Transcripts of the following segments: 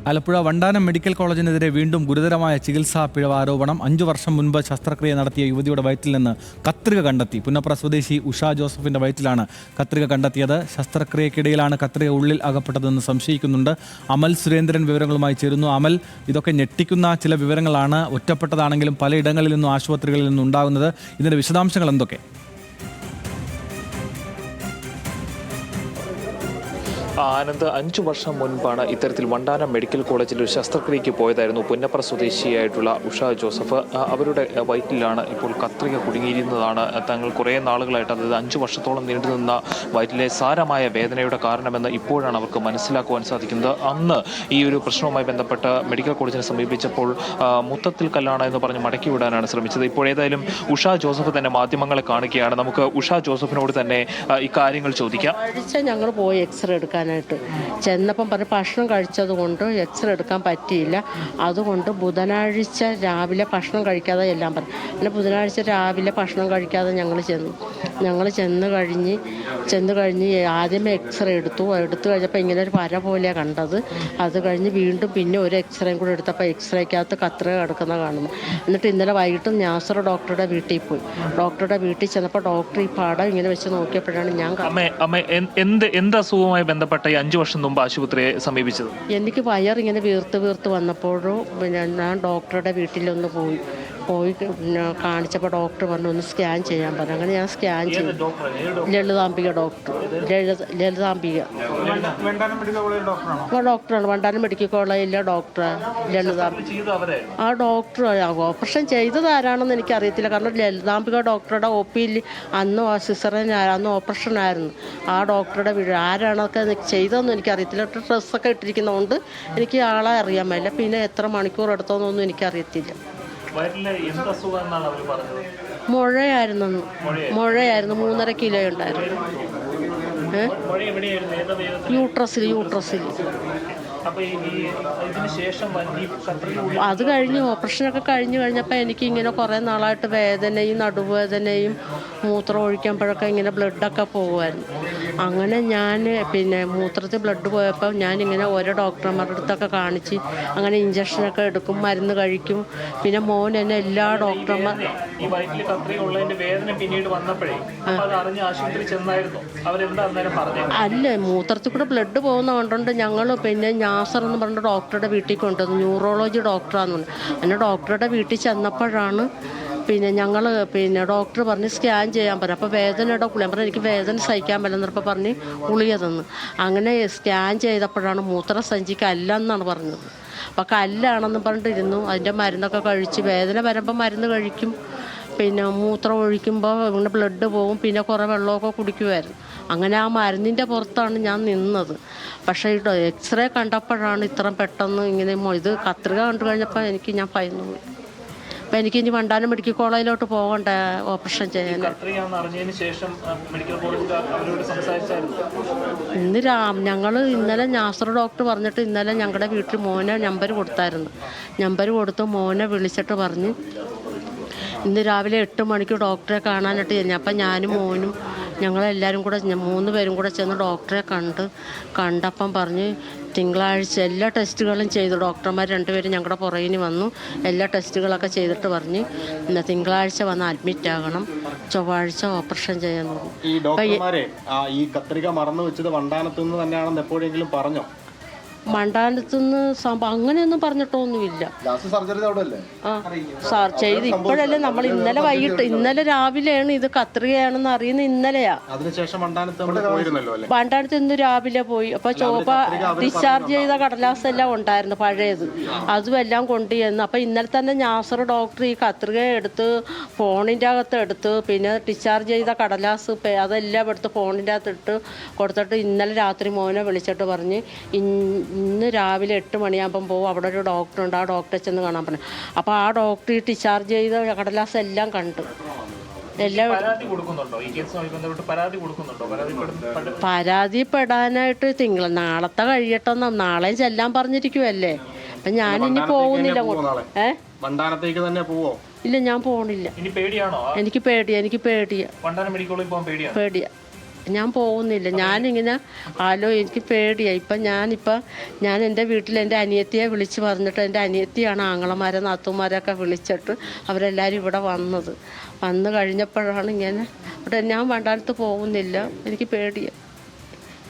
Alappuzha Vandanam medical കോളേജിനെതിരെ വീണ്ടും ഗുരുതരമായ ചികിത്സാ പിഴവ് ആരോപണം. 5 വർഷം മുൻപ് ശസ്ത്രക്രിയ നടത്തിയ യുവതിയുടെ വയറ്റിൽ നിന്ന് കത്രിക കണ്ടെത്തി. പുന്നപ്ര സ്വദേശി ഉഷ ജോസഫിന്റെ വയറ്റിലാണ് കത്രിക കണ്ടെത്തിയത്. ശസ്ത്രക്രിയക്കിടയിലാണ് കത്രിക ഉള്ളിൽ അകപ്പെട്ടതെന്ന് സംശയിക്കുന്നുണ്ട്. അമൽ സുരേന്ദ്രൻ വിവരങ്ങളുമായി ചേരുന്നു. അമൽ, ഇതൊക്കെ ഞെട്ടിക്കുന്ന ചില വിവരങ്ങളാണ്. ഒറ്റപ്പെട്ടതാണെങ്കിലും പലയിടങ്ങളിൽ നിന്നും ആശുപത്രികളിൽ നിന്നും ഉണ്ടാകുന്നത്. ഇതിന്റെ വിശദാംശങ്ങൾ എന്തൊക്കെ? ആനന്ദ്, 5 വർഷം മുൻപാണ് ഇത്തരത്തിൽ വണ്ടാനം മെഡിക്കൽ കോളേജിൽ ഒരു ശസ്ത്രക്രിയയ്ക്ക് പോയതായിരുന്നു പുന്നപ്ര സ്വദേശിയായിട്ടുള്ള ഉഷ ജോസഫ്. അവരുടെ വയറ്റിലാണ് ഇപ്പോൾ കത്രിക കുടുങ്ങിയിരുന്നതാണ് തങ്ങൾ കുറേ നാളുകളായിട്ട്, അതായത് 5 വർഷത്തോളം നീണ്ടുനിന്ന വയറ്റിലെ സാരമായ വേദനയുടെ കാരണമെന്ന് ഇപ്പോഴാണ് അവർക്ക് മനസ്സിലാക്കുവാൻ സാധിക്കുന്നത്. അന്ന് ഈ ഒരു പ്രശ്നവുമായി ബന്ധപ്പെട്ട് മെഡിക്കൽ കോളേജിനെ സമീപിച്ചപ്പോൾ മുത്തത്തിൽ കല്ലാണ് എന്ന് പറഞ്ഞ് മടക്കി വിടാനാണ് ശ്രമിച്ചത്. ഇപ്പോഴേതായാലും ഉഷ ജോസഫ് തന്നെ മാധ്യമങ്ങളെ കാണുകയാണ്. നമുക്ക് ഉഷ ജോസഫിനോട് തന്നെ ഇക്കാര്യങ്ങൾ ചോദിക്കാം. ഞങ്ങൾ പോയി എക്സ്റേ എടുക്കാൻ ചെന്നപ്പം പറഞ്ഞ് ഭക്ഷണം കഴിച്ചത് കൊണ്ട് എക്സ്റേ എടുക്കാൻ പറ്റിയില്ല, അതുകൊണ്ട് ബുധനാഴ്ച രാവിലെ ഭക്ഷണം കഴിക്കാതെ എല്ലാം പറഞ്ഞു. പിന്നെ ബുധനാഴ്ച രാവിലെ ഭക്ഷണം കഴിക്കാതെ ഞങ്ങൾ ചെന്ന് കഴിഞ്ഞ് ആദ്യമേ എക്സ്റേ എടുത്തു കഴിഞ്ഞപ്പോൾ ഇങ്ങനെ ഒരു വര പോലെയാണ് കണ്ടത്. അത് കഴിഞ്ഞ് വീണ്ടും പിന്നെ ഒരു എക്സ്റേയും കൂടെ എടുത്തപ്പോൾ എക്സ്റേക്കകത്ത് കത്രിക കിടക്കുന്ന കാണുന്നു. എന്നിട്ട് ഇന്നലെ വൈകിട്ട് നാസർ ഡോക്ടറുടെ വീട്ടിൽ പോയി. ഡോക്ടറുടെ വീട്ടിൽ ചെന്നപ്പോൾ ഡോക്ടർ ഈ പാടം ഇങ്ങനെ വെച്ച് നോക്കിയപ്പോഴാണ് ഞാൻ എന്ത് അസുഖവുമായി ബന്ധപ്പെട്ട 5 വർഷം മുമ്പ് ആശുപത്രിയെ സമീപിച്ചത്? എനിക്ക് വയറിങ്ങനെ വീർത്ത് വന്നപ്പോഴും പിന്നെ ഞാൻ ഡോക്ടറുടെ വീട്ടിലൊന്ന് പോയി പിന്നെ കാണിച്ചപ്പോൾ ഡോക്ടർ പറഞ്ഞു ഒന്ന് സ്കാൻ ചെയ്യാൻ പറഞ്ഞു. അങ്ങനെ ഞാൻ സ്കാൻ ചെയ്തു. ലളിതാംബിക ലളിതാംബിക ഡോക്ടറാണ്, വണ്ടാനം മെഡിക്കൽ കോളേജിലെ ഡോക്ടറാണ് ലളിതാംബിക. ആ ഡോക്ടർ ഓപ്പറേഷൻ ചെയ്തത് ആരാണെന്ന് എനിക്കറിയത്തില്ല. കാരണം ലളിതാംബിക ഡോക്ടറുടെ OP-യിൽ അന്ന് സിസറിനായിരുന്നു, ഓപ്പറേഷൻ ആയിരുന്നു. ആ ഡോക്ടറുടെ ആരാണൊക്കെ ചെയ്തതെന്ന് എനിക്കറിയത്തില്ല. ഡ്രസ്സൊക്കെ ഇട്ടിരിക്കുന്നതുകൊണ്ട് എനിക്ക് ആളെ അറിയാൻ പറ്റില്ല. പിന്നെ എത്ര മണിക്കൂർ എടുത്തോന്നൊന്നും എനിക്കറിയത്തില്ല. മുഴയായിരുന്നു 3.5 കിലോ ഉണ്ടായിരുന്നു. യൂട്രസിൽ. അത് കഴിഞ്ഞ് ഓപ്പറേഷനൊക്കെ കഴിഞ്ഞപ്പോൾ എനിക്ക് ഇങ്ങനെ കുറേ നാളായിട്ട് വേദനയും നടുവേദനയും മൂത്രം ഒഴിക്കുമ്പോഴൊക്കെ ഇങ്ങനെ ബ്ലഡൊക്കെ പോകുമായിരുന്നു. അങ്ങനെ ഞാൻ പിന്നെ മൂത്രത്തിൽ ബ്ലഡ് പോയപ്പോൾ ഞാനിങ്ങനെ ഓരോ ഡോക്ടർമാരുടെ അടുത്തൊക്കെ കാണിച്ച് അങ്ങനെ ഇഞ്ചക്ഷനൊക്കെ എടുക്കും, മരുന്ന് കഴിക്കും. പിന്നെ മോൻ എന്നെ എല്ലാ ഡോക്ടർമാർ അല്ല മൂത്രത്തിൽ കൂടെ ബ്ലഡ് പോകുന്ന കൊണ്ടുണ്ട് ഞങ്ങൾ പിന്നെ നാസർ എന്ന് പറഞ്ഞ ഡോക്ടറുടെ വീട്ടിൽ കൊണ്ടുവന്നു. ന്യൂറോളജി ഡോക്ടറാന്ന് പറഞ്ഞു. അങ്ങനെ ഡോക്ടറുടെ വീട്ടിൽ ചെന്നപ്പോഴാണ് പിന്നെ ഞങ്ങൾ പിന്നെ ഡോക്ടർ പറഞ്ഞ് സ്കാൻ ചെയ്യാൻ പറഞ്ഞു. അപ്പോൾ വേദനയുടെ ഗുളിക പറഞ്ഞു. എനിക്ക് വേദന സഹിക്കാൻ പറ്റുന്നപ്പോൾ പറഞ്ഞ് ഗുളിക തന്നു. അങ്ങനെ സ്കാൻ ചെയ്തപ്പോഴാണ് മൂത്രസഞ്ചി കല്ലെന്നാണ് പറഞ്ഞത്. അപ്പോൾ കല്ലാണെന്ന് പറഞ്ഞിട്ടിരുന്നു. അതിൻ്റെ മരുന്നൊക്കെ കഴിച്ച് വേദന വരുമ്പോൾ മരുന്ന് കഴിക്കും. പിന്നെ മൂത്രം ഒഴിക്കുമ്പോൾ ഇങ്ങനെ ബ്ലഡ് പോകും. പിന്നെ കുറേ വെള്ളമൊക്കെ കുടിക്കുമായിരുന്നു. അങ്ങനെ ആ മരുന്നിൻ്റെ പുറത്താണ് ഞാൻ നിന്നത്. പക്ഷേ എക്സ്റേ കണ്ടപ്പോഴാണ് ഇത്ര പെട്ടെന്ന് ഇങ്ങനെ ഇത് കത്രിക കണ്ടു കഴിഞ്ഞപ്പോൾ ഞാൻ ഭയന്നു പോയി. അപ്പം എനിക്ക് ഇനി വണ്ടാനം മെഡിക്കൽ കോളേജിലോട്ട് പോകണ്ട ഓപ്പറേഷൻ ചെയ്യാൻ. ഇന്നലെ നാസർ ഡോക്ടർ പറഞ്ഞിട്ട് ഇന്നലെ ഞങ്ങളുടെ വീട്ടിൽ മോനെ നമ്പർ കൊടുത്തായിരുന്നു. നമ്പർ കൊടുത്ത് മോനെ വിളിച്ചിട്ട് പറഞ്ഞ് ഇന്ന് രാവിലെ 8 മണിക്ക് ഡോക്ടറെ കാണാനായിട്ട് കഴിഞ്ഞു. അപ്പം ഞാനും മോനും ഞങ്ങളെല്ലാവരും കൂടെ 3 പേരും കൂടെ ചെന്ന് ഡോക്ടറെ കണ്ടപ്പം പറഞ്ഞ് തിങ്കളാഴ്ച എല്ലാ ടെസ്റ്റുകളും ചെയ്തു. ഡോക്ടർമാർ 2 പേരും ഞങ്ങളുടെ പുറകിന് വന്നു. എല്ലാ ടെസ്റ്റുകളൊക്കെ ചെയ്തിട്ട് പറഞ്ഞ് തിങ്കളാഴ്ച വന്ന് അഡ്മിറ്റ് ആകണം, ചൊവ്വാഴ്ച ഓപ്പറേഷൻ ചെയ്യാൻ പറഞ്ഞു. ഈ കത്രിക മറന്നു വെച്ചത് വണ്ടാനത്തു നിന്ന് തന്നെയാണെന്ന് എപ്പോഴെങ്കിലും പറഞ്ഞോ? മണ്ടാനത്തുനിന്ന് അങ്ങനെയൊന്നും പറഞ്ഞിട്ടൊന്നുമില്ല. സാർ ചെയ്ത് ഇപ്പോഴല്ലേ നമ്മൾ ഇന്നലെ രാവിലെയാണ് ഇത് കത്രികയാണെന്ന് അറിയുന്നത്. ഇന്നലെയാ. വണ്ടാനത്ത് ഇന്ന് രാവിലെ പോയി. അപ്പോൾ ഡിസ്ചാർജ് ചെയ്ത കടലാസ് എല്ലാം ഉണ്ടായിരുന്നു പഴയത്. അതും എല്ലാം കൊണ്ടുചെന്ന്. അപ്പോൾ ഇന്നലെ തന്നെ നാസർ ഡോക്ടർ ഈ കത്രിക എടുത്ത് ഫോണിൻ്റെ അകത്ത് എടുത്ത് പിന്നെ ഡിസ്ചാർജ് ചെയ്ത കടലാസ് അതെല്ലാം എടുത്ത് ഫോണിൻ്റെ അകത്ത് ഇട്ട് കൊടുത്തിട്ട് ഇന്നലെ രാത്രി മോനെ വിളിച്ചിട്ട് പറഞ്ഞ് ഇന്ന് രാവിലെ 8 മണിയാകുമ്പം പോകും, അവിടെ ഒരു ഡോക്ടറുണ്ട്, ആ ഡോക്ടറെ ചെന്ന് കാണാൻ പറഞ്ഞു. അപ്പോൾ ആ ഡോക്ടർ ഈ ഡിസ്ചാർജ് ചെയ്ത കടലാസ് എല്ലാം കണ്ടു. പരാതിപ്പെടാനായിട്ട് നാളത്തെ കഴിയട്ടെന്ന്, നാളെ ചെല്ലാൻ പറഞ്ഞിരിക്കുവല്ലേ. അപ്പം ഞാനിനി പോകുന്നില്ല. ഇല്ല, ഞാൻ പോണില്ല. എനിക്ക് പേടിയാ. ഞാൻ പോകുന്നില്ല. ഞാനിങ്ങനെ എനിക്ക് പേടിയായി. ഞാൻ എൻ്റെ വീട്ടിൽ എൻ്റെ അനിയത്തിയെ വിളിച്ച് പറഞ്ഞിട്ട്, എൻ്റെ അനിയത്തിയാണ് ആങ്ങളമാരെ നാത്തുമാരൊക്കെ വിളിച്ചിട്ട് അവരെല്ലാവരും ഇവിടെ വന്ന് കഴിഞ്ഞപ്പോഴാണ് ഇങ്ങനെ. ഇവിടെ ഞാൻ വണ്ടാനത്ത് പോകുന്നില്ല, എനിക്ക് പേടിയാണ്.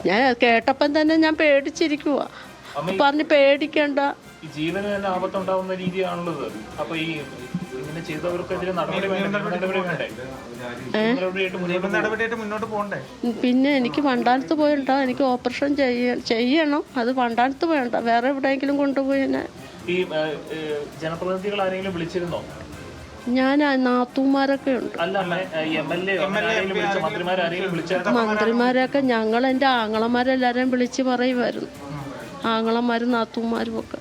ഞാൻ കേട്ടപ്പം തന്നെ ഞാൻ പേടിച്ചിരിക്കുക. പറഞ്ഞ് പേടിക്കണ്ട, ജീവന് തന്നെ ആപത്തുണ്ടാവുന്ന രീതിയാണുള്ളത്. അപ്പൊ ഈ ഇങ്ങനെ ചെയ്തവർക്കെതിരെ നടപടി വേണ്ടേ? മുന്നോട്ട് പോകണ്ടേ? പിന്നെ എനിക്ക് വണ്ടാനത്ത് പോയിട്ടോ, എനിക്ക് ഓപ്പറേഷൻ ചെയ്യണം. അത് വണ്ടാനത്ത് വേണ്ട, വേറെ എവിടെയെങ്കിലും കൊണ്ടുപോയി. ഈ ജനപ്രതിനിധികൾ ആരെങ്കിലും വിളിച്ചിരുന്നോ? ഞാൻ നാത്തൂമാരൊക്കെ ഉണ്ട്. മന്ത്രിമാരൊക്കെ ഞങ്ങൾ എൻ്റെ ആങ്ങളമാരെല്ലാരെയും വിളിച്ച് പറയുമായിരുന്നു. ആങ്ങളമാരും നാത്തൂമാരും ഒക്കെ.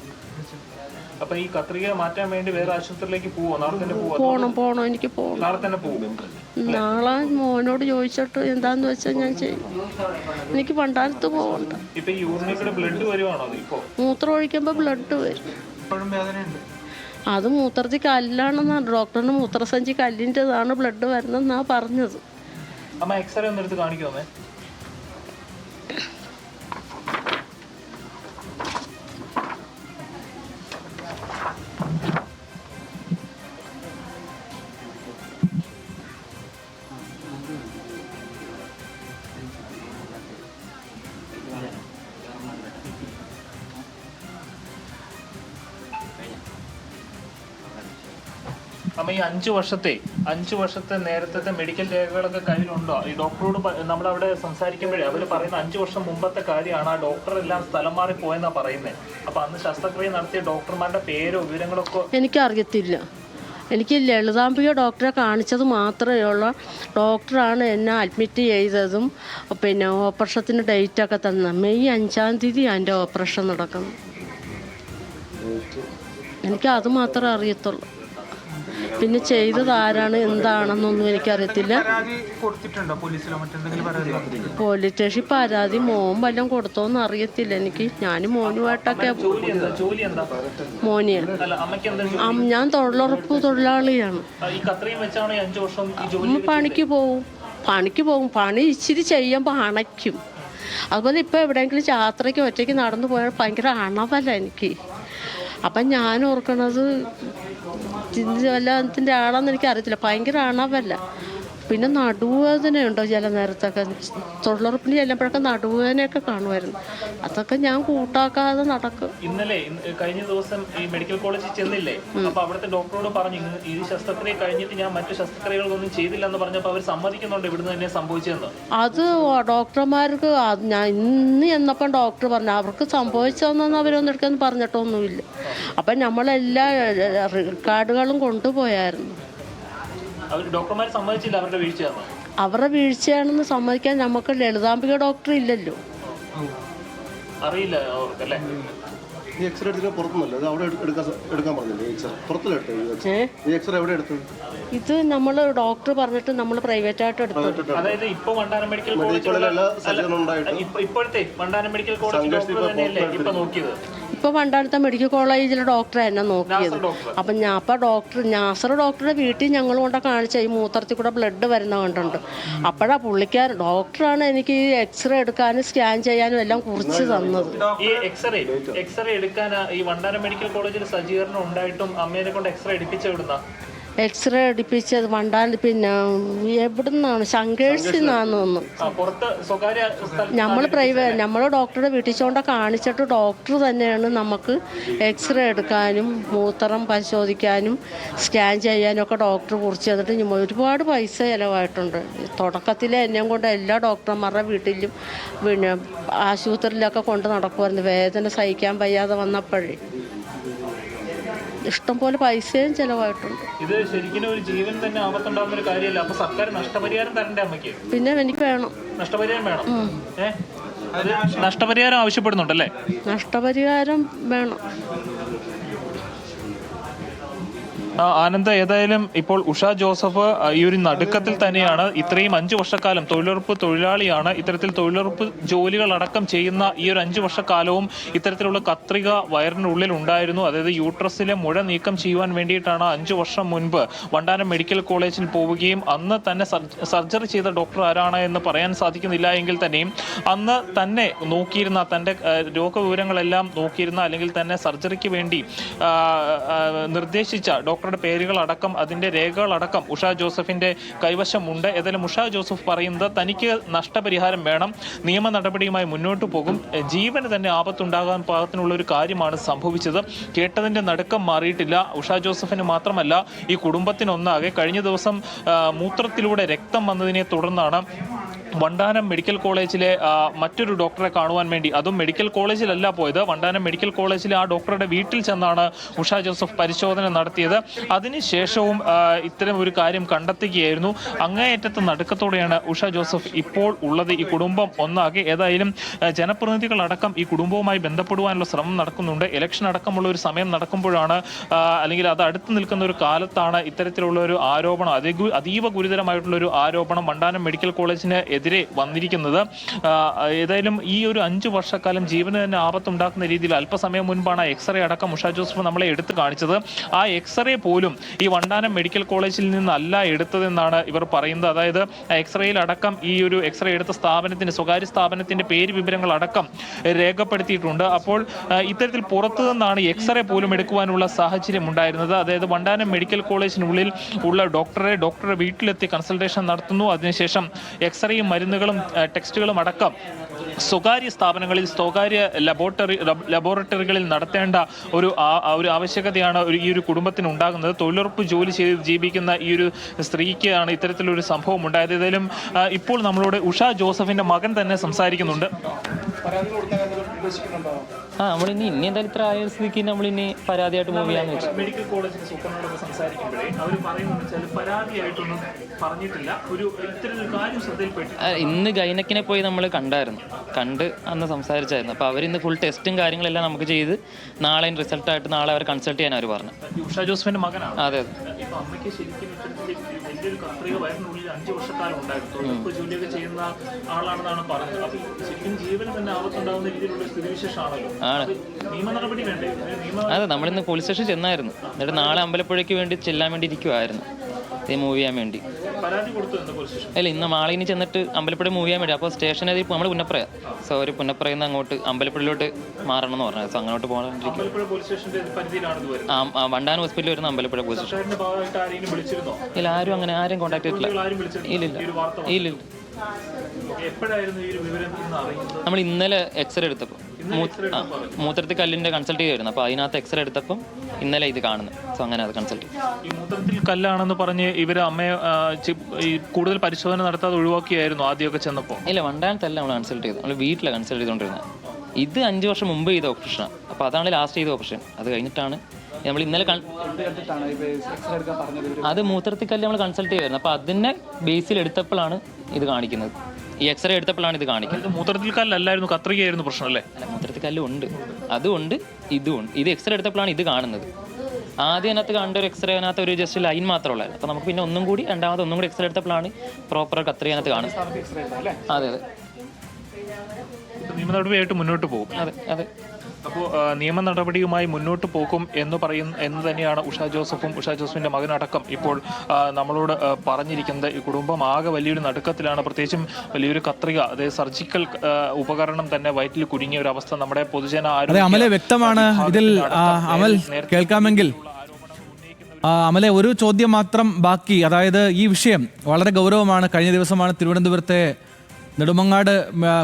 അപ്പൊ ഈ കത്രിക മാറ്റാൻ വേണ്ടി വേറെ ആശുപത്രിയിലേക്ക് പോണം എനിക്ക് പോകണം. നാളെ തന്നെ പോകും. നാളെ മോനോട് ചോദിച്ചിട്ട് എന്താന്ന് വെച്ചാൽ ഞാൻ ചെയ്യും. എനിക്ക് വണ്ടാനത്ത് പോകണ്ട. മൂത്രം ഒഴിക്കുമ്പോൾ ബ്ലഡ് വരും. അത് മൂത്രത്തിൽ കല്ലാണെന്നാണ് ഡോക്ടറിന്. മൂത്രസഞ്ചി കല്ലിൻ്റെതാണ്, ബ്ലഡ് വരുന്നെന്നാണ് പറഞ്ഞത്. അമ്മ എക്സ്റേ ഒന്ന് എടുത്ത് കാണിക്കുമോ? അമ്മ ഈ 5 വർഷത്തെ നേരത്തെ മെഡിക്കൽ രേഖകളൊക്കെ കയ്യിലുണ്ടോ? ഈ ഡോക്ടറോട് നമ്മളവിടെ സംസാരിക്കുമ്പോഴേ അവർ പറയുന്ന 5 വർഷം മുമ്പത്തെ കാര്യമാണ്. ആ ഡോക്ടർ എല്ലാം സ്ഥലം മാറി പോയെന്നാ പറയുന്നത്. അപ്പൊ അന്ന് ശസ്ത്രക്രിയ നടത്തിയ ഡോക്ടർമാരുടെ പേരോ വിവരങ്ങളൊക്കെ എനിക്കറിയത്തില്ല. എനിക്ക് ലളിതാംബിക ഡോക്ടറെ കാണിച്ചത് മാത്രമേ ഉള്ളൂ. ഡോക്ടറാണ് എന്നെ അഡ്മിറ്റ് ചെയ്തതും പിന്നെ ഓപ്പറേഷത്തിന് ഡേറ്റൊക്കെ തന്നത്. മെയ് 5-ാം തീയതി എൻ്റെ ഓപ്പറേഷൻ നടക്കുന്നു. എനിക്ക് അത് മാത്രമേ അറിയത്തുള്ളൂ. പിന്നെ ചെയ്തത് ആരാണ് എന്താണെന്നൊന്നും എനിക്കറിയത്തില്ല. പോലീസ് സ്റ്റേഷൻ പരാതി മോൻ വല്ലതും കൊടുത്തോന്ന് അറിയത്തില്ല എനിക്ക്. ഞാൻ മോനുമായിട്ടൊക്കെ മോനിയാണ്. ഞാൻ തൊഴിലുറപ്പ് തൊഴിലാളിയാണ്. പണിക്ക് പോകും. പണി ഇച്ചിരി ചെയ്യുമ്പോൾ അണയ്ക്കും. അതുപോലെ ഇപ്പോൾ എവിടെയെങ്കിലും യാത്രയ്ക്ക് ഒറ്റയ്ക്ക് നടന്നു പോയാൽ ഭയങ്കര അണവല്ല എനിക്ക്. അപ്പം ഞാൻ ഓർക്കണത് വല്ലതിൻ്റെ ആളാന്ന് എനിക്ക് അറിയത്തില്ല. ഭയങ്കര അണവല്ല. പിന്നെ നടുവേദനയുണ്ടോ ചില നേരത്തൊക്കെ. തൊഴിലുറപ്പിന് ചെല്ലുമ്പോഴൊക്കെ നടുവേദനയൊക്കെ കാണുമായിരുന്നു. അതൊക്കെ ഞാൻ കൂട്ടാക്കാതെ നടക്കും. ഇന്നലെ കഴിഞ്ഞ ദിവസം ഈ മെഡിക്കൽ കോളേജിൽ ചെന്നില്ലേ? അപ്പൊ അവിടുത്തെ ഡോക്ടറോട് പറഞ്ഞു ഈ ശസ്ത്രക്രിയ കഴിഞ്ഞിട്ട് ഞാൻ മറ്റു ശസ്ത്രക്രിയകളൊന്നും ചെയ്തില്ലെന്ന് പറഞ്ഞപ്പോൾ അവർ സമ്മതിക്കുന്നുണ്ട് ഇവിടുന്ന് തന്നെ സംഭവിച്ചതെന്ന്. അത് ഡോക്ടർമാർക്ക് ഞാൻ ഇന്ന് ചെന്നപ്പം ഡോക്ടർ പറഞ്ഞു അവർക്ക് സംഭവിച്ചതെന്നൊന്നും അവരൊന്നും എടുക്കാന്ന് പറഞ്ഞിട്ടൊന്നുമില്ല. അപ്പം നമ്മളെല്ലാ റെക്കോർഡുകളും കൊണ്ടുപോയായിരുന്നു. അവരുടെ വീഴ്ചയാണെന്ന് സമ്മതിക്കാൻ നമുക്ക് ലളിതാംബിക ഡോക്ടർ ഇല്ലല്ലോ. അറിയില്ല അവർക്കല്ലേ. ഇത് നമ്മൾ ഡോക്ടർ പറഞ്ഞിട്ട് നമ്മൾ പ്രൈവറ്റ് ആയിട്ട് എടുത്തു. അതായത് ഇപ്പൊ വണ്ടാനം മെഡിക്കൽ ഇപ്പോഴത്തെ വണ്ടാനം മെഡിക്കൽ കോളേജ് ഡോക്ടർ തന്നെയല്ലേ ഇപ്പൊ നോക്കിയത്? ഇപ്പൊ വണ്ടാനത്തെ മെഡിക്കൽ കോളേജിലെ ഡോക്ടറെ എന്നെ നോക്കിയത്. അപ്പം നാസർ ഡോക്ടറുടെ വീട്ടിൽ ഞങ്ങൾ കൊണ്ട കാണിച്ച ഈ മൂത്രത്തിൽ കൂടെ ബ്ലഡ് വരുന്ന കണ്ടുണ്ട്. അപ്പോഴാ പുള്ളിക്കാരൻ ഡോക്ടറാണ് എനിക്ക് എക്സ്റേ എടുക്കാനും സ്കാൻ ചെയ്യാനും എല്ലാം കുറിച്ച് തന്നത്. ഈ എക്സ്റേ എടുക്കാൻ ഈ വണ്ടാനം മെഡിക്കൽ കോളേജിൽ സജ്ജീകരണം ഉണ്ടായിട്ടും അമ്മേനെ കൊണ്ട് എക്സ്റേ എടുപ്പിച്ച എവിടുന്ന? എക്സ്റേ എടുപ്പിച്ചത് വണ്ടാനം പിന്നെ എവിടുന്നാണ് ശങ്കേഴ്സിൽ നിന്നാന്ന് തോന്നുന്നു. നമ്മൾ ഡോക്ടറുടെ വീട്ടിൽ കൊണ്ട് കാണിച്ചിട്ട് ഡോക്ടർ തന്നെയാണ് നമുക്ക് എക്സ്റേ എടുക്കാനും മൂത്രം പരിശോധിക്കാനും സ്കാൻ ചെയ്യാനും ഒക്കെ ഡോക്ടർ കുറിച്ച് തന്നിട്ട് ഒരുപാട് പൈസ ചിലവായിട്ടുണ്ട്. തുടക്കത്തിൽ എന്നെയും കൊണ്ട് എല്ലാ ഡോക്ടർമാരുടെ വീട്ടിലും പിന്നെ ആശുപത്രിയിലൊക്കെ കൊണ്ട് നടക്കുമായിരുന്നു. വേദന സഹിക്കാൻ വയ്യാതെ വന്നപ്പോഴേ ഇഷ്ടംപോലെ പൈസയും ചിലവായിട്ടുണ്ട്. ഇത് ശരിക്കും ഒരു ജീവൻ തന്നെ ആപത്തുണ്ടാകുന്ന ഒരു കാര്യമല്ല. അപ്പൊ സർക്കാർ നഷ്ടപരിഹാരം തരണ്ടേ അമ്മയ്ക്ക്? പിന്നെ എനിക്ക് വേണം നഷ്ടപരിഹാരം വേണം. നഷ്ടപരിഹാരം ആവശ്യപ്പെടുന്നുണ്ടല്ലേ? നഷ്ടപരിഹാരം വേണം. ആനന്ദ്, ഏതായാലും ഇപ്പോൾ ഉഷ ജോസഫ് ഈ ഒരു നടുക്കത്തിൽ തന്നെയാണ്. ഇത്രയും 5 വർഷക്കാലം തൊഴിലുറപ്പ് തൊഴിലാളിയാണ്. ഇത്തരത്തിൽ തൊഴിലുറപ്പ് ജോലികളടക്കം ചെയ്യുന്ന ഈ ഒരു 5 വർഷക്കാലവും ഇത്തരത്തിലുള്ള കത്രിക വയറിനുള്ളിൽ ഉണ്ടായിരുന്നു. അതായത് യൂട്രസിലെ മുഴ നീക്കം ചെയ്യുവാൻ വേണ്ടിയിട്ടാണ് 5 വർഷം മുൻപ് വണ്ടാനം മെഡിക്കൽ കോളേജിൽ പോവുകയും അന്ന് തന്നെ സർജറി ചെയ്ത ഡോക്ടർ ആരാണ് എന്ന് പറയാൻ സാധിക്കുന്നില്ല എങ്കിൽ തന്നെയും അന്ന് തന്നെ നോക്കിയിരുന്ന തൻ്റെ രോഗവിവരങ്ങളെല്ലാം നോക്കിയിരുന്ന അല്ലെങ്കിൽ തന്നെ സർജറിക്ക് വേണ്ടി നിർദ്ദേശിച്ച ഡോക്ടറുടെ പേരുകളടക്കം അതിൻ്റെ രേഖകളടക്കം ഉഷ ജോസഫിൻ്റെ കൈവശമുണ്ട്. ഏതായാലും ഉഷ ജോസഫ് പറയുന്നത് തനിക്ക് നഷ്ടപരിഹാരം വേണം, നിയമ നടപടിയുമായി മുന്നോട്ട് പോകും, ജീവന് തന്നെ ആപത്തുണ്ടാകാൻ പാകത്തിനുള്ള ഒരു കാര്യമാണ് സംഭവിച്ചത്. കേട്ടതിൻ്റെ നടുക്കം മാറിയിട്ടില്ല. ഉഷ ജോസഫിന് മാത്രമല്ല ഈ കുടുംബത്തിനൊന്നാകെ. കഴിഞ്ഞ ദിവസം മൂത്രത്തിലൂടെ രക്തം വന്നതിനെ തുടർന്നാണ് വണ്ടാനം മെഡിക്കൽ കോളേജിലെ മറ്റൊരു ഡോക്ടറെ കാണുവാൻ വേണ്ടി, അതും മെഡിക്കൽ കോളേജിലല്ല പോയത്, വണ്ടാനം മെഡിക്കൽ കോളേജിലെ ആ ഡോക്ടറുടെ വീട്ടിൽ ചെന്നാണ് ഉഷ ജോസഫ് പരിശോധന നടത്തിയത്. അതിനുശേഷവും ഇത്തരം ഒരു കാര്യം കണ്ടെത്തുകയായിരുന്നു. അങ്ങേയറ്റത്തെ നടുക്കത്തോടെയാണ് ഉഷ ജോസഫ് ഇപ്പോൾ ഉള്ളത്. ഈ കുടുംബം ഒന്നാകെ. ഏതായാലും ജനപ്രതിനിധികളടക്കം ഈ കുടുംബവുമായി ബന്ധപ്പെടുവാനുള്ള ശ്രമം നടക്കുന്നുണ്ട്. ഇലക്ഷൻ അടക്കമുള്ള ഒരു സമയം നടക്കുമ്പോഴാണ് അല്ലെങ്കിൽ അത് അടുത്ത് നിൽക്കുന്ന ഒരു കാലത്താണ് ഇത്തരത്തിലുള്ള ഒരു ആരോപണം, അതീവ ഗുരുതരമായിട്ടുള്ള ഒരു ആരോപണം വണ്ടാനം മെഡിക്കൽ കോളേജിന് എതിരെ വന്നിരിക്കുന്നത്. ഏതായാലും ഈ ഒരു 5 വർഷക്കാലം ജീവന് തന്നെ ആപത്തുണ്ടാക്കുന്ന രീതിയിൽ അല്പസമയം മുൻപാണ് എക്സ്റേ അടക്കം ഉഷ ജോസഫ് നമ്മളെ എടുത്തു കാണിച്ചത്. ആ എക്സ്റേ പോലും ഈ വണ്ടാനം മെഡിക്കൽ കോളേജിൽ നിന്നല്ല എടുത്തതെന്നാണ് ഇവർ പറയുന്നത്. അതായത് എക്സ്റേയിൽ അടക്കം ഈ ഒരു എക്സ്റേ എടുത്ത സ്ഥാപനത്തിന്റെ, സ്വകാര്യ സ്ഥാപനത്തിന്റെ പേര് വിവരങ്ങൾ അടക്കം രേഖപ്പെടുത്തിയിട്ടുണ്ട്. അപ്പോൾ ഇത്തരത്തിൽ പുറത്തു നിന്നാണ് എക്സ്റേ പോലും എടുക്കുവാനുള്ള സാഹചര്യം ഉണ്ടായിരുന്നത്. അതായത് വണ്ടാനം മെഡിക്കൽ കോളേജിനുള്ളിൽ ഉള്ള ഡോക്ടറെ വീട്ടിലെത്തി കൺസൾട്ടേഷൻ നടത്തുന്നു. അതിനുശേഷം എക്സ്റേയും മരുന്നുകളും ടെക്സ്റ്റുകളും അടക്കം സ്വകാര്യ സ്ഥാപനങ്ങളിൽ, സ്വകാര്യ ലബോറട്ടറികളിൽ നടത്തേണ്ട ഒരു ആവശ്യകതയാണ് ഈ ഒരു കുടുംബത്തിന് ഉണ്ടാകുന്നത്. തൊഴിലുറപ്പ് ജോലി ചെയ്ത് ജീവിക്കുന്ന ഈ ഒരു സ്ത്രീക്കാണ് ഇത്തരത്തിലൊരു സംഭവം ഉണ്ടായത്. ഏതായാലും ഇപ്പോൾ നമ്മളോട് ഉഷ ജോസഫിന്റെ മകൻ തന്നെ സംസാരിക്കുന്നുണ്ട്. നമ്മളിനി എന്തായാലും ഇത്ര ആയ സ്ഥിതിക്ക് നമ്മളിനി പരാതിയായിട്ട് മൂവ് ചെയ്യാന്ന് വെച്ചു. മെഡിക്കൽ കോളേജിന്റെ സൂപ്രണ്ടോട് സംസാരിക്കുമ്പോഴേ അവർ പറയുന്നത് പരാതിയായിട്ടൊന്നും പറഞ്ഞിട്ടില്ല, ഒരു ഇത്തരത്തിൽ കാര്യം ശ്രദ്ധയിൽപ്പെട്ടു. ഇന്ന് ഗൈനക്കിനെ പോയി നമ്മൾ കണ്ട് അന്ന് സംസാരിച്ചായിരുന്നു. അപ്പോൾ അവരിന്ന് ഫുൾ ടെസ്റ്റും കാര്യങ്ങളെല്ലാം നമുക്ക് ചെയ്ത് നാളെ റിസൾട്ടായിട്ട് നാളെ അവർ കൺസൾട്ട് ചെയ്യാൻ അവർ പറഞ്ഞു. ഉഷ ജോസഫിന്റെ മകനാണ്. അതെ. ഇപ്പൊ അമ്മയ്ക്ക് ശരിക്കും വലിയൊരു കത്രിക വയറിനുള്ളിൽ 5 വർഷക്കാലം ഉണ്ടായിരുന്നു. തൊഴിലുറപ്പ് ജോലിയൊക്കെ ചെയ്യുന്ന ആളാണെന്നാണ് പറഞ്ഞത്. അപ്പൊ ശരിക്കും ജീവന് തന്നെ ആപത്തുണ്ടാകുന്ന രീതിയിലുള്ള സ്ഥിതിവിശേഷമാണല്ലോ. നിയമ നടപടി വേണ്ടേ? അതെ, നമ്മളിന്ന് പോലീസ് സ്റ്റേഷൻ ചെന്നായിരുന്നു. എന്നിട്ട് നാളെ അമ്പലപ്പുഴയ്ക്ക് വേണ്ടി ചെല്ലാൻ വേണ്ടി ഇരിക്കുമായിരുന്നു, ഇത് മൂവ് ചെയ്യാൻ വേണ്ടി. അല്ല, ഇന്ന് മാളിനി ചെന്നിട്ട് അമ്പലപ്പുഴ മൂവ് ചെയ്യാൻ വേണ്ടി. അപ്പോൾ സ്റ്റേഷനിൽ നമ്മൾ പുന്നപ്പുറയിൽ നിന്ന് അങ്ങോട്ട് അമ്പലപ്പുഴയിലോട്ട് മാറണം എന്ന് പറഞ്ഞത്. സോ അങ്ങോട്ട് പോകാൻ വണ്ടാനം ഹോസ്പിറ്റലിൽ വരുന്ന അമ്പലപ്പുഴ പോലീസ് സ്റ്റേഷൻ. ഇല്ല, ആരും കോൺടാക്ട് ചെയ്തിട്ടില്ല. ഇല്ല. നമ്മൾ ഇന്നലെ എക്സ്റേ എടുത്തപ്പോൾ മൂത്രത്തിൽ കല്ലിന്റെ കൺസൾട്ട് ചെയ്യുമായിരുന്നു. അപ്പോൾ അതിനകത്ത് എക്സ്റേ എടുത്തപ്പം ഇന്നലെ ഇത് കാണുന്നത്. സോ അങ്ങനെ അത് കൺസൾട്ട് ചെയ്യും. ഈ മൂത്രത്തിൽ കല്ലാണെന്ന് പറഞ്ഞ് ഇവർ അമ്മയെ കൂടുതൽ പരിശോധന നടത്താതെ ഒഴിവാക്കിയായിരുന്നു ആദ്യമൊക്കെ ചെന്നപ്പോൾ? ഇല്ല, വണ്ടാനത്തല്ല നമ്മൾ കൺസൾട്ട് ചെയ്തു. നമ്മൾ വീട്ടിലാണ് കൺസൾട്ട് ചെയ്തുകൊണ്ടിരുന്നത്. ഇത് 5 വർഷം മുമ്പ് ചെയ്ത ഓപ്പറേഷനാണ്. അപ്പോൾ അതാണ് ലാസ്റ്റ് ചെയ്ത ഓപ്പറേഷൻ. അത് കഴിഞ്ഞിട്ടാണ് നമ്മൾ ഇന്നലെ അത് മൂത്രത്തിൽ കല്ല് നമ്മൾ കൺസൾട്ട് ചെയ്യുമായിരുന്നു. അപ്പോൾ അതിനെ ബേസിൽ എടുത്തപ്പോഴാണ് ഇത് കാണിക്കുന്നത്. ഈ എക്സ്റേ എടുത്തപ്പോഴാണ് ഇത് കാണിക്കുന്നത്. മൂത്രത്തിൽ കല്ലല്ലായിരുന്നു, കത്രികയായിരുന്നു പ്രശ്നം അല്ലേ? അല്ല, മൂത്രത്തിൽ കല്ലും ഉണ്ട്, അതുകൊണ്ട് ഇതുമുണ്ട്. ഇത് എക്സ്റേ എടുത്തപ്പോഴാണ് ഇത് കാണുന്നത്. ആദ്യം അതിനകത്ത് കണ്ട ഒരു എക്സ്റേ അതിനകത്ത് ഒരു ജസ്റ്റ് ലൈൻ മാത്രമുള്ളായിരുന്നു. അപ്പോൾ നമുക്ക് പിന്നെ ഒന്നും കൂടി എക്സ്റേ എടുത്തപ്പോഴാണ് പ്രോപ്പർ കത്രിക അതിനകത്ത് കാണുന്നത്. അതെ. നിയമ നടപടിയായിട്ട് മുന്നോട്ട് പോകും. അതെ. അപ്പോൾ നിയമ നടപടിയുമായി മുന്നോട്ട് പോകും എന്ന് തന്നെയാണ് ഉഷ ജോസഫിന്റെ മകനടക്കം ഇപ്പോൾ നമ്മളോട് പറഞ്ഞിരിക്കുന്നത്. ഈ കുടുംബം ആകെ വലിയൊരു നടുക്കത്തിലാണ്. പ്രത്യേകിച്ചും വലിയൊരു കത്രിക, അതായത് സർജിക്കൽ ഉപകരണം തന്നെ വയറ്റിൽ കുടുങ്ങിയ ഒരു അവസ്ഥ നമ്മുടെ പൊതുജന അമലെ വ്യക്തമാണ്. ഇതിൽ അമൽ കേൾക്കാമെങ്കിൽ അമലെ, ഒരു ചോദ്യം മാത്രം ബാക്കി. അതായത് ഈ വിഷയം വളരെ ഗൗരവമാണ്. കഴിഞ്ഞ ദിവസമാണ് തിരുവനന്തപുരത്തെ നെടുമങ്ങാട്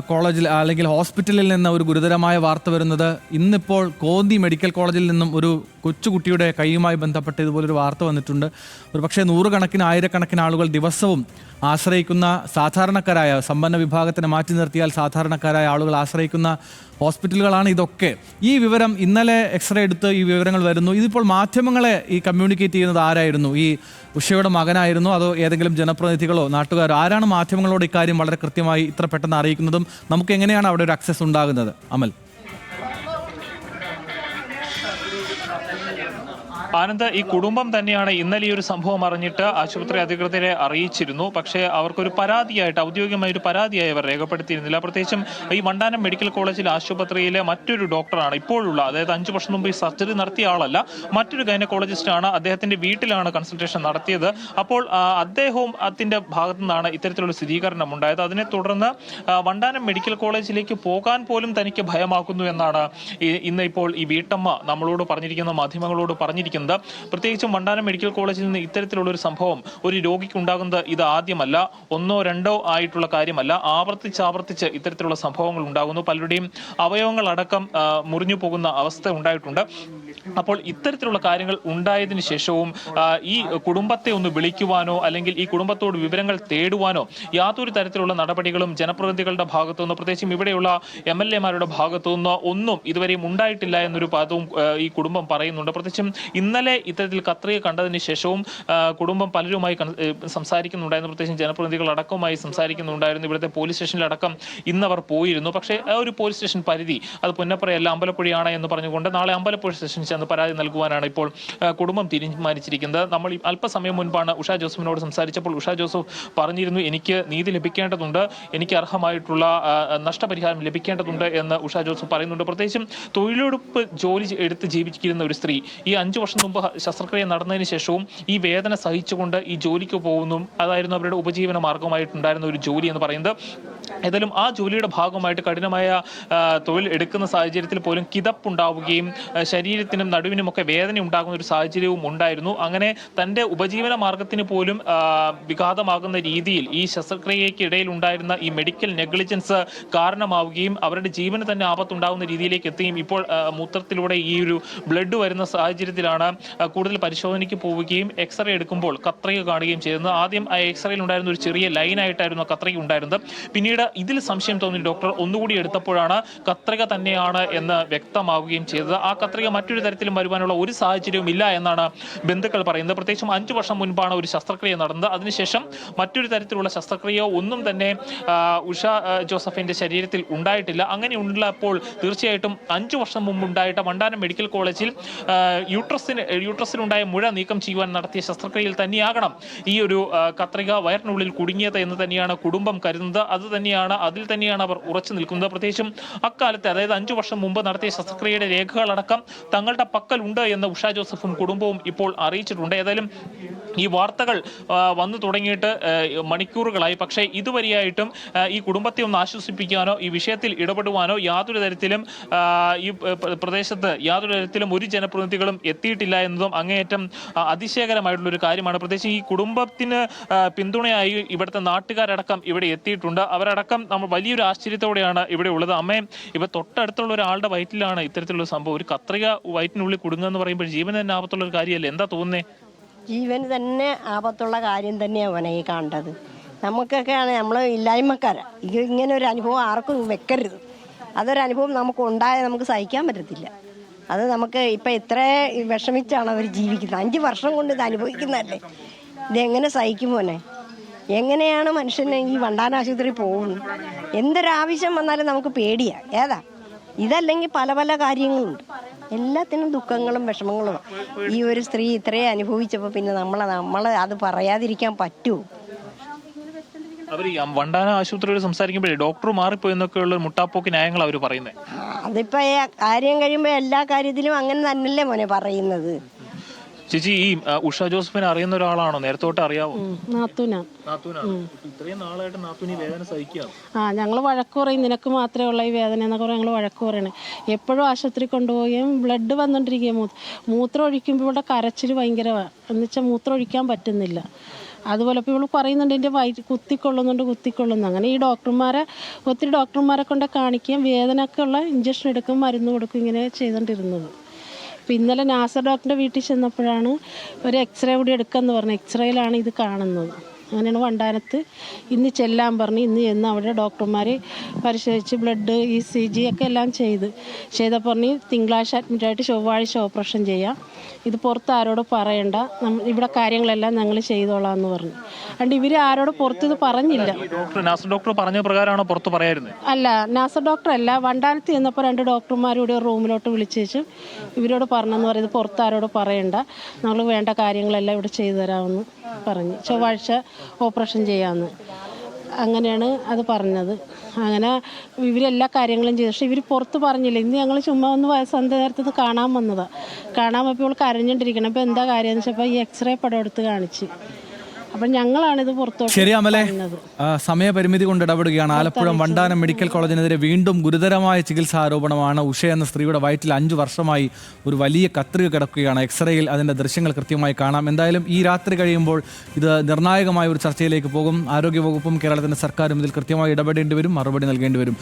കോളേജിൽ അല്ലെങ്കിൽ ഹോസ്പിറ്റലിൽ നിന്ന് ഒരു ഗുരുതരമായ വാർത്ത വരുന്നത്. ഇന്നിപ്പോൾ കോന്നി മെഡിക്കൽ കോളേജിൽ നിന്നും ഒരു കൊച്ചുകുട്ടിയുടെ കൈയുമായി ബന്ധപ്പെട്ട് ഇതുപോലൊരു വാർത്ത വന്നിട്ടുണ്ട്. ഒരു പക്ഷേ 100 ആയിരക്കണക്കിന് ആളുകൾ ദിവസവും ആശ്രയിക്കുന്ന, സാധാരണക്കാരായ, സമ്പന്ന വിഭാഗത്തിനെ മാറ്റി നിർത്തിയാൽ സാധാരണക്കാരായ ആളുകൾ ആശ്രയിക്കുന്ന ഹോസ്പിറ്റലുകളാണ് ഇതൊക്കെ. ഈ വിവരം ഇന്നലെ എക്സ്റേ എടുത്ത് ഈ വിവരങ്ങൾ വരുന്നു. ഇതിപ്പോൾ മാധ്യമങ്ങളെ ഈ കമ്മ്യൂണിക്കേറ്റ് ചെയ്യുന്നത് ആരായിരുന്നു? ഈ ഉഷയുടെ മകനായിരുന്നോ അതോ ഏതെങ്കിലും ജനപ്രതിനിധികളോ നാട്ടുകാരോ? ആരാണ് മാധ്യമങ്ങളോട് ഇക്കാര്യം വളരെ കൃത്യമായി ഇത്ര പെട്ടെന്ന് അറിയിക്കുന്നതും നമുക്ക് എങ്ങനെയാണ് അവിടെ ഒരു ആക്സസ് ഉണ്ടാകുന്നത്? അമൽ. ആനന്ദ്, ഈ കുടുംബം തന്നെയാണ് ഇന്നലെ ഈ ഒരു സംഭവം അറിഞ്ഞിട്ട് ആശുപത്രി അധികൃതരെ അറിയിച്ചിരുന്നു. പക്ഷേ അവർക്കൊരു പരാതിയായിട്ട്, ഔദ്യോഗികമായ ഒരു പരാതിയായി അവർ രേഖപ്പെടുത്തിയിരുന്നില്ല. പ്രത്യേകിച്ചും ഈ വണ്ടാനം മെഡിക്കൽ കോളേജിൽ ആശുപത്രിയിലെ മറ്റൊരു ഡോക്ടറാണ് ഇപ്പോഴുള്ള, അതായത് 5 വർഷം മുമ്പ് ഈ സർജറി നടത്തിയ ആളല്ല, മറ്റൊരു ഗൈനക്കോളജിസ്റ്റാണ്. അദ്ദേഹത്തിന്റെ വീട്ടിലാണ് കൺസൾട്ടേഷൻ നടത്തിയത്. അപ്പോൾ അദ്ദേഹവും അതിന്റെ ഭാഗത്തു നിന്നാണ് ഇത്തരത്തിലുള്ള സ്ഥിരീകരണം ഉണ്ടായത്. അതിനെ തുടർന്ന് വണ്ടാനം മെഡിക്കൽ കോളേജിലേക്ക് പോകാൻ പോലും തനിക്ക് ഭയമാക്കുന്നു എന്നാണ് ഇന്ന് ഇപ്പോൾ ഈ വീട്ടമ്മ നമ്മളോട് പറഞ്ഞിരിക്കുന്ന, മാധ്യമങ്ങളോട് പറഞ്ഞിരിക്കുന്നത്. പ്രത്യേകിച്ചും വണ്ടാനം മെഡിക്കൽ കോളേജിൽ നിന്ന് ഇത്തരത്തിലുള്ള ഒരു സംഭവം ഒരു രോഗിക്ക് ഉണ്ടാകുന്നത് ഇത് ആദ്യമല്ല, 1 or 2 ആയിട്ടുള്ള കാര്യമല്ല. ആവർത്തിച്ച് ഇത്തരത്തിലുള്ള സംഭവങ്ങൾ ഉണ്ടാകുന്നു. പലരുടെയും അവയവങ്ങളടക്കം മുറിഞ്ഞു പോകുന്ന അവസ്ഥ ഉണ്ടായിട്ടുണ്ട്. അപ്പോൾ ഇത്തരത്തിലുള്ള കാര്യങ്ങൾ ഉണ്ടായതിനു ശേഷവും ഈ കുടുംബത്തെ ഒന്ന് വിളിക്കുവാനോ അല്ലെങ്കിൽ ഈ കുടുംബത്തോട് വിവരങ്ങൾ തേടുവാനോ യാതൊരു തരത്തിലുള്ള നടപടികളും ജനപ്രതിനിധികളുടെ ഭാഗത്തുനിന്ന്, പ്രത്യേകിച്ചും ഇവിടെയുള്ള MLA-മാരുടെ ഭാഗത്തുനിന്ന് ഒന്നും ഇതുവരെയും ഉണ്ടായിട്ടില്ല എന്നൊരു പദവും ഈ കുടുംബം പറയുന്നുണ്ട്. പ്രത്യേകിച്ചും ഇന്നലെ ഇത്തരത്തിൽ കത്രിക കണ്ടതിന് ശേഷവും കുടുംബം പലരുമായി സംസാരിക്കുന്നുണ്ടായിരുന്നു. പ്രത്യേകിച്ചും ജനപ്രതിനിധികൾ അടക്കമായി സംസാരിക്കുന്നുണ്ടായിരുന്നു. ഇവിടുത്തെ പോലീസ് സ്റ്റേഷനിലടക്കം ഇന്നവർ പോയിരുന്നു. പക്ഷേ ആ ഒരു പോലീസ് സ്റ്റേഷൻ പരിധി അത് പുന്നപ്രയല്ല, അമ്പലപ്പുഴയാണ് എന്ന് പറഞ്ഞുകൊണ്ട് നാളെ അമ്പലപ്പുഴ സ്റ്റേഷൻ ചെന്ന് പരാതി നൽകുവാനാണ് ഇപ്പോൾ കുടുംബം തീരുമാനിച്ചിരിക്കുന്നത്. നമ്മൾ അല്പസമയം മുൻപാണ് ഉഷ ജോസഫിനോട് സംസാരിച്ചപ്പോൾ ഉഷ ജോസഫ് പറഞ്ഞിരുന്നു, എനിക്ക് നീതി ലഭിക്കേണ്ടതുണ്ട്, എനിക്ക് അർഹമായിട്ടുള്ള നഷ്ടപരിഹാരം ലഭിക്കേണ്ടതുണ്ട് എന്ന് ഉഷ ജോസഫ് പറയുന്നുണ്ട്. പ്രത്യേകിച്ചും തൊഴിലുറപ്പ് ജോലി എടുത്ത് ജീവിക്കുന്ന ഒരു സ്ത്രീ ഈ 5 വർഷം മുമ്പ് ശസ്ത്രക്രിയ നടന്നതിന് ശേഷവും ഈ വേദന സഹിച്ചുകൊണ്ട് ഈ ജോലിക്ക് പോകുന്നു. അതായിരുന്നു അവരുടെ ഉപജീവന മാർഗമായിട്ടുണ്ടായിരുന്ന ഒരു ജോലി എന്ന് പറയുന്നത്. ഏതായാലും ആ ജോലിയുടെ ഭാഗമായിട്ട് കഠിനമായ തൊഴിൽ എടുക്കുന്ന സാഹചര്യത്തിൽ പോലും കിതപ്പുണ്ടാവുകയും ശരീരത്തിനും നടുവിനുമൊക്കെ വേദന ഉണ്ടാകുന്ന ഒരു സാഹചര്യവും ഉണ്ടായിരുന്നു. അങ്ങനെ തൻ്റെ ഉപജീവന മാർഗത്തിന് പോലും വിഘാതമാകുന്ന രീതിയിൽ ഈ ശസ്ത്രക്രിയയ്ക്കിടയിൽ ഉണ്ടായിരുന്ന ഈ മെഡിക്കൽ നെഗ്ലിജൻസ് കാരണമാവുകയും അവരുടെ ജീവന് തന്നെ ആപത്തുണ്ടാകുന്ന രീതിയിലേക്ക് എത്തുകയും ഇപ്പോൾ മൂത്രത്തിലൂടെ ഈ ഒരു ബ്ലഡ് വരുന്ന സാഹചര്യത്തിലാണ് കൂടുതൽ പരിശോധനയ്ക്ക് പോവുകയും എക്സ്റേ എടുക്കുമ്പോൾ കത്രിക കാണുകയും ചെയ്യുന്നത്. ആദ്യം ആ എക്സ്റേയിൽ ഉണ്ടായിരുന്ന ഒരു ചെറിയ ലൈനായിട്ടായിരുന്നു കത്രിക ഉണ്ടായിരുന്നത്. പിന്നീട് ഇതിൽ സംശയം തോന്നിയ ഡോക്ടർ ഒന്നുകൂടി എടുത്തപ്പോഴാണ് കത്രിക തന്നെയാണ് എന്ന് വ്യക്തമാവുകയും ചെയ്തത്. ആ കത്രിക മറ്റൊരു തരത്തിലും വരുവാനുള്ള ഒരു സാഹചര്യവും ഇല്ല എന്നാണ് ബന്ധുക്കൾ പറയുന്നത്. പ്രത്യേകിച്ചും 5 വർഷം മുൻപാണ് ഒരു ശസ്ത്രക്രിയ നടന്നത്. അതിനുശേഷം മറ്റൊരു തരത്തിലുള്ള ശസ്ത്രക്രിയ ഒന്നും തന്നെ ഉഷ ജോസഫിന്റെ ശരീരത്തിൽ ഉണ്ടായിട്ടില്ല. അങ്ങനെ ഉള്ളപ്പോൾ തീർച്ചയായിട്ടും 5 വർഷം മുമ്പ് ഉണ്ടായിട്ട് വണ്ടാനം മെഡിക്കൽ കോളേജിൽ യൂട്രസിനുണ്ടായ മുഴ നീക്കം ചെയ്യുവാൻ നടത്തിയ ശസ്ത്രക്രിയയിൽ തന്നെയാകണം ഈ ഒരു കത്രിക വയറിനുള്ളിൽ കുടുങ്ങിയത് എന്ന് തന്നെയാണ് കുടുംബം കരുതുന്നത്. അതിൽ തന്നെയാണ് അവർ ഉറച്ചു നിൽക്കുന്നത്. പ്രത്യേകിച്ചും അക്കാലത്ത്, അതായത് 5 വർഷം മുമ്പ് നടത്തിയ ശസ്ത്രക്രിയയുടെ രേഖകളടക്കം തങ്ങളുടെ പക്കലുണ്ട് എന്ന് ഉഷ ജോസഫും കുടുംബവും ഇപ്പോൾ അറിയിച്ചിട്ടുണ്ട്. ഏതായാലും ഈ വാർത്തകൾ വന്നു തുടങ്ങിയിട്ട് മണിക്കൂറുകളായി. പക്ഷേ ഇതുവരെയായിട്ടും ഈ കുടുംബത്തെ ഒന്ന് ആശ്വസിപ്പിക്കാനോ ഈ വിഷയത്തിൽ ഇടപെടുവാനോ യാതൊരു തരത്തിലും ഈ പ്രദേശത്ത് യാതൊരു തരത്തിലും ഒരു ജനപ്രതിനിധികളും എത്തിയിട്ടില്ല എന്നതും അങ്ങേയറ്റം അതിശയകരമായിട്ടുള്ള ഒരു കാര്യമാണ്. പ്രത്യേകിച്ച് ഈ കുടുംബത്തിന് പിന്തുണയായി ഇവിടുത്തെ നാട്ടുകാരടക്കം ഇവിടെ എത്തിയിട്ടുണ്ട്. അവരടക്കം നമ്മൾ വലിയൊരു ആശ്ചര്യത്തോടെയാണ് ഇവിടെ ഉള്ളത്. അമ്മയും ഇവ തൊട്ടടുത്തുള്ള ഒരാളുടെ വയറ്റിലാണ് ഇത്തരത്തിലുള്ള സംഭവം. ഒരു കത്രിക വയറ്റിനുള്ളിൽ കുടുങ്ങുക എന്ന് പറയുമ്പോൾ ജീവന് തന്നെ ആപത്തുള്ള ഒരു കാര്യമല്ലേ? എന്താ തോന്നുന്നേ? ജീവന് തന്നെ ആപത്തുള്ള കാര്യം തന്നെയാണ് അവനെ ഈ കണ്ടത്. നമുക്കൊക്കെയാണ്, നമ്മൾ ഇല്ലായ്മക്കാരാണ്. ഇങ്ങനെ ഒരു അനുഭവം ആർക്കും വെക്കരുത്. അതൊരനുഭവം നമുക്ക് ഉണ്ടായാൽ നമുക്ക് സഹിക്കാൻ പറ്റത്തില്ല. അത് നമുക്ക് ഇപ്പം ഇത്ര വിഷമിച്ചാണ് അവർ ജീവിക്കുന്നത്. 5 വർഷം കൊണ്ട് ഇത് അനുഭവിക്കുന്നതല്ലേ. ഇതെങ്ങനെ സഹിക്കും മോനെ? എങ്ങനെയാണ് മനുഷ്യനെ ഈ വണ്ടാനം ആശുപത്രി പോകുന്നത്? എന്തൊരാവശ്യം വന്നാലും നമുക്ക് പേടിയാണ്. ഏതാ ഇതല്ലെങ്കിൽ പല പല കാര്യങ്ങളുണ്ട്. എല്ലാത്തിനും ദുഃഖങ്ങളും വിഷമങ്ങളും. ഈ ഒരു സ്ത്രീ ഇത്രയും അനുഭവിച്ചപ്പോൾ പിന്നെ നമ്മൾ അത് പറയാതിരിക്കാൻ പറ്റുമോ? അവർ ഈ വണ്ടാനം ആശുപത്രിയോട് സംസാരിക്കുമ്പോഴേ ഡോക്ടർ മാറിപ്പോയി എന്നൊക്കെയുള്ള മുട്ടാപ്പോക്ക് ന്യായങ്ങൾ അവർ പറയുന്നത്. അതിപ്പോൾ കാര്യം കഴിയുമ്പോൾ എല്ലാ കാര്യത്തിലും അങ്ങനെ തന്നെയല്ലേ മോനെ പറയുന്നത്. ചേച്ചി, ഈ ഉഷ ജോസഫിനെ അറിയുന്ന ഒരാളാണോ? നേരത്തെ തൊട്ട് അറിയാവോ? ഇത്രയും നാളായിട്ട് നാത്തൂനി വേദന സഹിക്കുകയാണ്. ഞങ്ങൾ വഴക്ക് പറയും, നിനക്ക് മാത്രമേ ഉള്ള ഈ വേദന എന്നൊക്കെ ഞങ്ങൾ വഴക്ക് പറയണേ. എപ്പോഴും ആശുപത്രി കൊണ്ടുപോവുകയും ബ്ലഡ് വന്നുകൊണ്ടിരിക്കുകയും മൂത്രം ഒഴിക്കുമ്പോൾ ഇവിടെ കരച്ചിൽ ഭയങ്കരമാണ്. എന്നുവെച്ചാൽ മൂത്രം ഒഴിക്കാൻ പറ്റുന്നില്ല. അതുപോലെ ഇപ്പോൾ ഇവൾ പറയുന്നുണ്ട് എൻ്റെ വയറ്റ് കുത്തിക്കൊള്ളുന്നു. അങ്ങനെ ഈ ഒത്തിരി ഡോക്ടർമാരെ കൊണ്ട് കാണിക്കുകയും വേദനയൊക്കെ ഉള്ള ഇഞ്ചക്ഷൻ എടുക്കും, മരുന്ന് കൊടുക്കും, ഇങ്ങനെ ചെയ്തുകൊണ്ടിരുന്നത്. അപ്പോൾ ഇന്നലെ നാസർ ഡോക്ടറിൻ്റെ വീട്ടിൽ ചെന്നപ്പോഴാണ് ഒരു എക്സ്റേ കൂടി എടുക്കാമെന്ന് പറഞ്ഞു. എക്സ്റേയിലാണ് ഇത് കാണുന്നത്. അങ്ങനെയാണ് വണ്ടാനത്ത് ഇന്ന് ചെല്ലാൻ പറഞ്ഞ് ഇന്ന് ചെന്ന് അവിടെ ഡോക്ടർമാർ പരിശോധിച്ച് ബ്ലഡ് ECG ഒക്കെ എല്ലാം ചെയ്തപ്പോൾ പറഞ്ഞ് തിങ്കളാഴ്ച അഡ്മിറ്റായിട്ട് ചൊവ്വാഴ്ച ഓപ്പറേഷൻ ചെയ്യാം, ഇത് പുറത്ത് ആരോട് പറയണ്ട, ഇവിടെ കാര്യങ്ങളെല്ലാം ഞങ്ങൾ ചെയ്തോളാം എന്ന് പറഞ്ഞു. അതുകൊണ്ട് ഇവർ ആരോട് പുറത്ത് ഇത് പറഞ്ഞില്ല. ഡോക്ടർ പറഞ്ഞ പ്രകാരമാണോ പുറത്ത് പറയായിരുന്നത്? അല്ല, നാസർ ഡോക്ടർ അല്ല, വണ്ടാനത്ത് ചെന്നപ്പോൾ 2 ഡോക്ടർമാരുടെ റൂമിലോട്ട് വിളിച്ചേച്ചും ഇവരോട് പറഞ്ഞെന്ന് പറയുന്നത് പുറത്ത് ആരോട് പറയണ്ട, നമ്മൾ വേണ്ട കാര്യങ്ങളെല്ലാം ഇവിടെ ചെയ്തു തരാമെന്ന് പറഞ്ഞു. ചൊവ്വാഴ്ച ഓപ്പറേഷൻ ചെയ്യാമെന്ന് അങ്ങനെയാണ് അത് പറഞ്ഞത്. അങ്ങനെ ഇവരെല്ലാ കാര്യങ്ങളും ചെയ്തു. പക്ഷേ ഇവർ പുറത്ത് പറഞ്ഞില്ല. ഇന്ന് ഞങ്ങൾ ചുമ്മാ ഒന്ന് സന്ധ്യ നേരത്ത് കാണാൻ വന്നതാണ്. കാണാൻ പോയപ്പോൾ കരഞ്ഞുകൊണ്ടിരിക്കണം. അപ്പോൾ എന്താ കാര്യം എന്ന് വെച്ചപ്പോൾ ഈ എക്സ്റേ പടം എടുത്ത് കാണിച്ച്. അപ്പം ഞങ്ങളാണിത് പുറത്തോട്ട്. ശരി അമലെ, സമയപരിമിതി കൊണ്ട് ഇടപെടുകയാണ്. ആലപ്പുഴ വണ്ടാനം മെഡിക്കൽ കോളേജിനെതിരെ വീണ്ടും ഗുരുതരമായ ചികിത്സാ ആരോപണമാണ്. ഉഷ എന്ന സ്ത്രീയുടെ വയറ്റിൽ 5 വർഷമായി ഒരു വലിയ കത്രിക കിടക്കുകയാണ്. എക്സ്റേയിൽ അതിൻ്റെ ദൃശ്യങ്ങൾ കൃത്യമായി കാണാം. എന്തായാലും ഈ രാത്രി കഴിയുമ്പോൾ ഇത് നിർണായകമായ ഒരു ചർച്ചയിലേക്ക് പോകും. ആരോഗ്യവകുപ്പും കേരളത്തിൻ്റെ സർക്കാരും ഇതിൽ കൃത്യമായി ഇടപെടേണ്ടി വരും, മറുപടി നൽകേണ്ടി വരും.